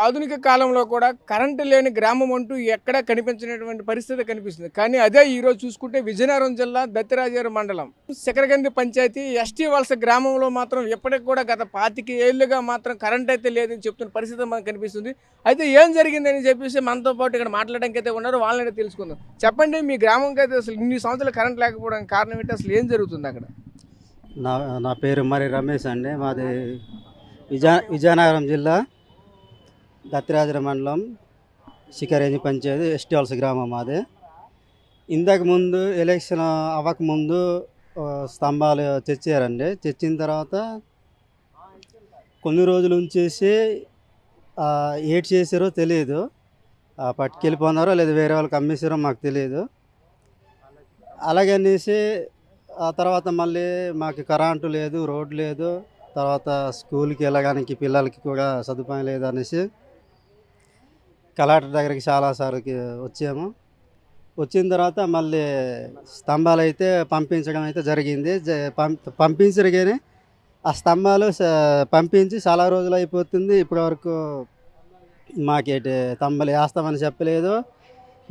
ఆధునిక కాలంలో కూడా కరెంటు లేని గ్రామం అంటూ ఎక్కడా కనిపించినటువంటి పరిస్థితి కనిపిస్తుంది. కానీ అదే ఈరోజు చూసుకుంటే విజయనగరం జిల్లా దత్తిరాజేరు మండలం శిఖరగంది పంచాయతీ ఎస్టీ వలస గ్రామంలో మాత్రం ఇప్పటికి కూడా గత 25 ఏళ్లుగా మాత్రం కరెంట్ అయితే లేదని చెప్తున్న పరిస్థితి మనకు కనిపిస్తుంది. అయితే ఏం జరిగిందని చెప్పేసి మనతో పాటు ఇక్కడ మాట్లాడడానికి అయితే ఉన్నారు, వాళ్ళని తెలుసుకుందాం. చెప్పండి, మీ గ్రామంకి అయితే అసలు ఇన్ని సంవత్సరాలు కరెంట్ లేకపోవడానికి కారణం ఏంటి? అసలు ఏం జరుగుతుంది అక్కడ? నా నా పేరు మరి రమేష్ అండి. మాది విజయనగరం జిల్లా దత్తిరాజర మండలం శిఖరేంజి పంచాయతీ ఎస్టీ వలస గ్రామం మాది. ఇంతకు ముందు ఎలక్షన్ అవ్వకముందు స్తంభాలు తెచ్చారండి. తెచ్చిన తర్వాత కొన్ని రోజులు ఉంచేసి ఏటి చేసారో తెలియదు, పట్టుకెళ్ళిపోన్నారో లేదా వేరే వాళ్ళకి అమ్మేసారో మాకు తెలియదు. అలాగనేసి ఆ తర్వాత మళ్ళీ మాకు కరెంటు లేదు, రోడ్డు లేదు, తర్వాత స్కూల్కి వెళ్ళడానికి పిల్లలకి కూడా సదుపాయం లేదు అనేసి కలెక్టర్ దగ్గరికి చాలాసార్లు వచ్చాము. వచ్చిన తర్వాత మళ్ళీ స్తంభాలు అయితే పంపించడం అయితే జరిగింది. పంపించరు కానీ ఆ స్తంభాలు పంపించి చాలా రోజులు అయిపోతుంది. ఇప్పటివరకు మాకేటి స్తంభాలు వేస్తామని చెప్పలేదు,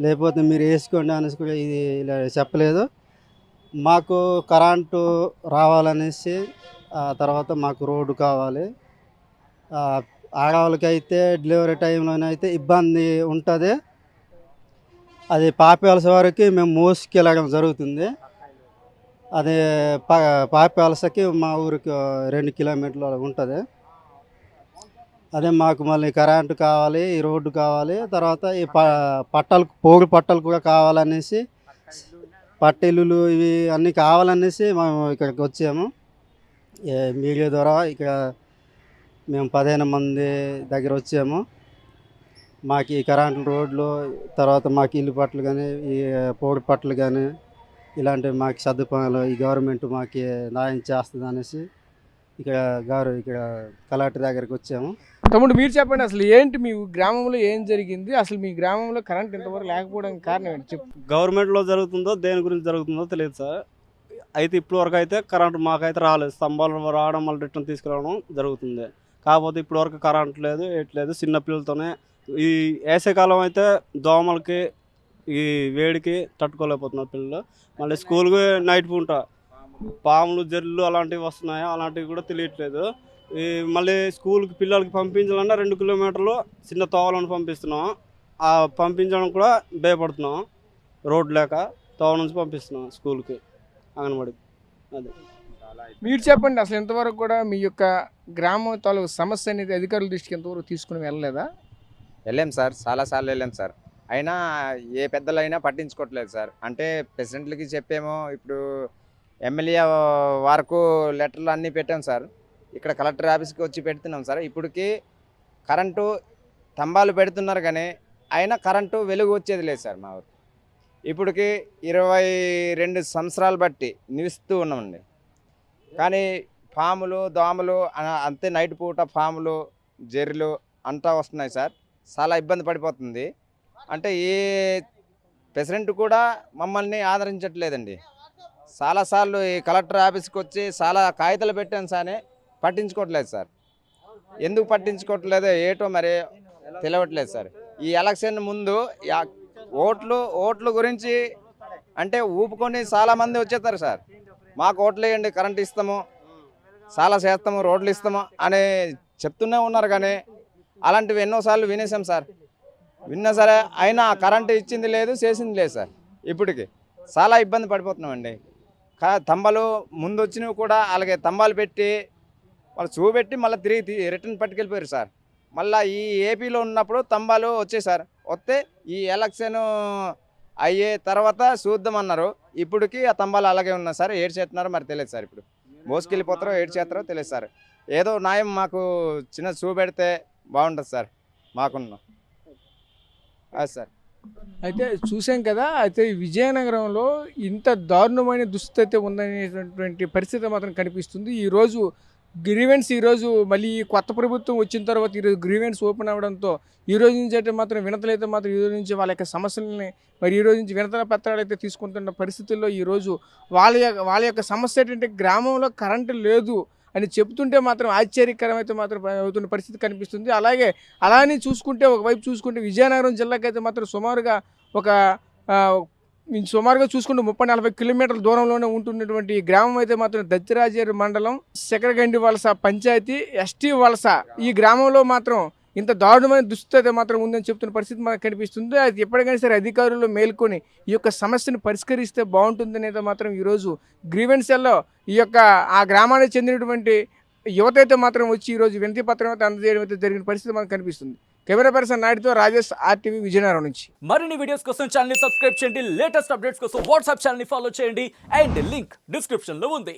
లేకపోతే మీరు వేసుకోండి అనేసి కూడా ఇది ఇలా చెప్పలేదు. మాకు కరెంటు రావాలనేసి తర్వాత మాకు రోడ్డు కావాలి. ఆడవాళ్ళకైతే డెలివరీ టైంలోనైతే ఇబ్బంది ఉంటుంది. అది పాపవలస వరకు మేము మోసుకెళ్ళడం జరుగుతుంది. అది పాపవలసకి మా ఊరికి 2 కిలోమీటర్లు ఉంటుంది. అదే మాకు మళ్ళీ కరెంటు కావాలి, ఈ రోడ్డు కావాలి, తర్వాత ఈ పట్టాలు పోగులు పట్టాలు కూడా కావాలనేసి, పట్టిల్లులు ఇవి అన్నీ కావాలనేసి మేము ఇక్కడికి వచ్చాము. మీడియా ద్వారా ఇక్కడ మేము 15 మంది దగ్గర వచ్చాము. మాకు ఈ కరెంటు రోడ్లు, తర్వాత మాకు ఇల్లు పట్టలు కానీ, ఈ పోడు పట్టలు కానీ, ఇలాంటివి మాకు సదుపాయాలు ఈ గవర్నమెంట్ మాకు న్యాయం చేస్తుంది అనేసి ఇక్కడ కలెక్టర్ దగ్గరికి వచ్చాము. తమ్ముడు, మీరు చెప్పండి, అసలు ఏంటి మీ గ్రామంలో ఏం జరిగింది? అసలు మీ గ్రామంలో కరెంట్ ఇంతవరకు లేకపోవడానికి కారణం ఏంటి చెప్పు. గవర్నమెంట్లో జరుగుతుందో దేని గురించి జరుగుతుందో తెలియదు సార్. అయితే ఇప్పుడు వరకు అయితే కరెంటు మాకైతే రాలేదు. స్తంభాలు రావడం మళ్ళీ రిటర్న్ తీసుకురావడం జరుగుతుంది. కాకపోతే ఇప్పుడు వరకు కరెంట్ లేదు, ఏట్లేదు. చిన్నపిల్లలతోనే ఈ వేసవికాలం అయితే దోమలకి ఈ వేడికి తట్టుకోలేకపోతున్నారు పిల్లలు. మళ్ళీ స్కూల్కి నైట్ పూట పాములు జర్లు అలాంటివి వస్తున్నాయో అలాంటివి కూడా తెలియట్లేదు. ఈ మళ్ళీ స్కూల్కి పిల్లలకి పంపించాలన్నా 2 కిలోమీటర్లు చిన్న తోవలను పంపిస్తున్నాం. ఆ పంపించడం కూడా భయపడుతున్నాం, రోడ్ లేక తోవ నుంచి పంపిస్తున్నాం స్కూల్కి, అంగన్వాడి. అదే మీరు చెప్పండి, అసలు ఇంతవరకు కూడా మీ యొక్క గ్రామం తాలూకు సమస్య అనేది అధికారుల దృష్టికి ఎంతవరకు తీసుకుని వెళ్ళలేదా? వెళ్ళాం సార్, చాలాసార్లు వెళ్ళాం సార్. అయినా ఏ పెద్దలైనా పట్టించుకోవట్లేదు సార్. అంటే ప్రెసిడెంట్లకి చెప్పేమో, ఇప్పుడు ఎమ్మెల్యే వరకు లెటర్లు అన్నీ పెట్టాం సార్. ఇక్కడ కలెక్టర్ ఆఫీస్కి వచ్చి పెడుతున్నాం సార్. ఇప్పటికి కరెంటు స్తంభాలు పెడుతున్నారు కానీ అయినా కరెంటు వెలుగు వచ్చేది లేదు సార్ మా ఊరు. ఇప్పటికి 22 సంవత్సరాలు బట్టి నిలుస్తూ ఉన్నామండి. కానీ పాములు దోమలు అంతే, నైట్ పూట పాములు జెర్రీలు అంతా వస్తున్నాయి సార్. చాలా ఇబ్బంది పడిపోతుంది. అంటే ఏ ప్రెసిడెంట్ కూడా మమ్మల్ని ఆదరించట్లేదండి. చాలాసార్లు ఈ కలెక్టర్ ఆఫీస్కి వచ్చి చాలా కాగితాలు పెట్టాను సార్, పట్టించుకోవట్లేదు సార్. ఎందుకు పట్టించుకోవట్లేదో ఏటో మరి తెలియట్లేదు సార్. ఈ ఎలక్షన్ ముందు ఓట్లు గురించి అంటే ఊపుకొని చాలామంది వచ్చేస్తారు సార్. మాకు ఓట్లు వేయండి, కరెంట్ ఇస్తాము, చాలా చేస్తాము, రోడ్లు ఇస్తాము అని చెప్తూనే ఉన్నారు. కానీ అలాంటివి ఎన్నోసార్లు వినేసాం సార్. విన్నా సరే అయినా కరెంటు ఇచ్చింది లేదు, చేసింది లేదు సార్. ఇప్పటికి చాలా ఇబ్బంది పడిపోతున్నామండి. స్తంభాలు ముందు వచ్చినవి కూడా అలాగే స్తంభాలు పెట్టి వాళ్ళు చూపెట్టి మళ్ళీ తిరిగి రిటర్న్ పట్టుకెళ్ళిపోయారు సార్. మళ్ళీ ఈ ఏపీలో ఉన్నప్పుడు స్తంభాలు వచ్చాయి సార్. వస్తే ఈ ఎలక్షన్ అయ్యే తర్వాత చూద్దామన్నారు. ఇప్పటికి ఆ స్తంభాలు అలాగే ఉన్నాయి సార్. ఏడు చేస్తున్నారో మరి తెలియదు సార్. ఇప్పుడు మోసుకెళ్ళిపోతారో ఏడు చేస్తారో తెలియదు సార్. ఏదో న్యాయం మాకు చిన్న చూపెడితే బాగుంటుంది సార్. మాకున్నాం అది సార్. అయితే చూసాం కదా. అయితే విజయనగరంలో ఇంత దారుణమైన దుస్థితి ఉందనేటువంటి పరిస్థితి మాత్రం కనిపిస్తుంది. ఈరోజు ఈరోజు మళ్ళీ కొత్త ప్రభుత్వం వచ్చిన తర్వాత ఈరోజు గ్రీవెన్స్ ఓపెన్ అవ్వడంతో ఈరోజు నుంచి అయితే మాత్రం వినతలైతే మాత్రం ఈరోజు నుంచి వాళ్ళ యొక్క సమస్యలని మరి ఈరోజు నుంచి వినతల పత్రాలు అయితే తీసుకుంటున్న పరిస్థితుల్లో ఈరోజు వాళ్ళ యొక్క సమస్య ఏంటంటే గ్రామంలో కరెంటు లేదు అని చెప్తుంటే మాత్రం ఆశ్చర్యకరమైతే మాత్రం అవుతున్న పరిస్థితి కనిపిస్తుంది. అలానే చూసుకుంటే ఒకవైపు చూసుకుంటే విజయనగరం జిల్లాకైతే మాత్రం సుమారుగా చూసుకుంటే 30-40 కిలోమీటర్ల దూరంలోనే ఉంటున్నటువంటి ఈ గ్రామం అయితే మాత్రం దత్తిరాజేరు మండలం శకరగండి వలస పంచాయతీ ఎస్టీ వలస. ఈ గ్రామంలో మాత్రం ఇంత దారుణమైన దుస్థితి అయితే మాత్రం ఉందని చెప్తున్న పరిస్థితి మనకు కనిపిస్తుంది. అది ఎప్పటికైనా సరే అధికారులు మేల్కొని ఈ యొక్క సమస్యను పరిష్కరిస్తే బాగుంటుందని అయితే మాత్రం ఈరోజు గ్రీవెన్సెల్లో ఈ యొక్క ఆ గ్రామానికి చెందినటువంటి యువత అయితే మాత్రం వచ్చి ఈరోజు వినతి పత్రం అయితే అందజేయడం అయితే జరిగిన పరిస్థితి మనకు కనిపిస్తుంది. కెమెరా పర్సన్ నాయుడుతో రాజేష్, RTV విజయనగరం నుంచి. మరిన్ని వీడియోస్ కోసం ఛానల్ ని సబ్స్క్రైబ్ చేయండి. లేటెస్ట్ అప్డేట్స్ కోసం వాట్సాప్ ఛానల్ ని ఫాలో చేయండి. అండ్ లింక్ డిస్క్రిప్షన్ లో ఉంది.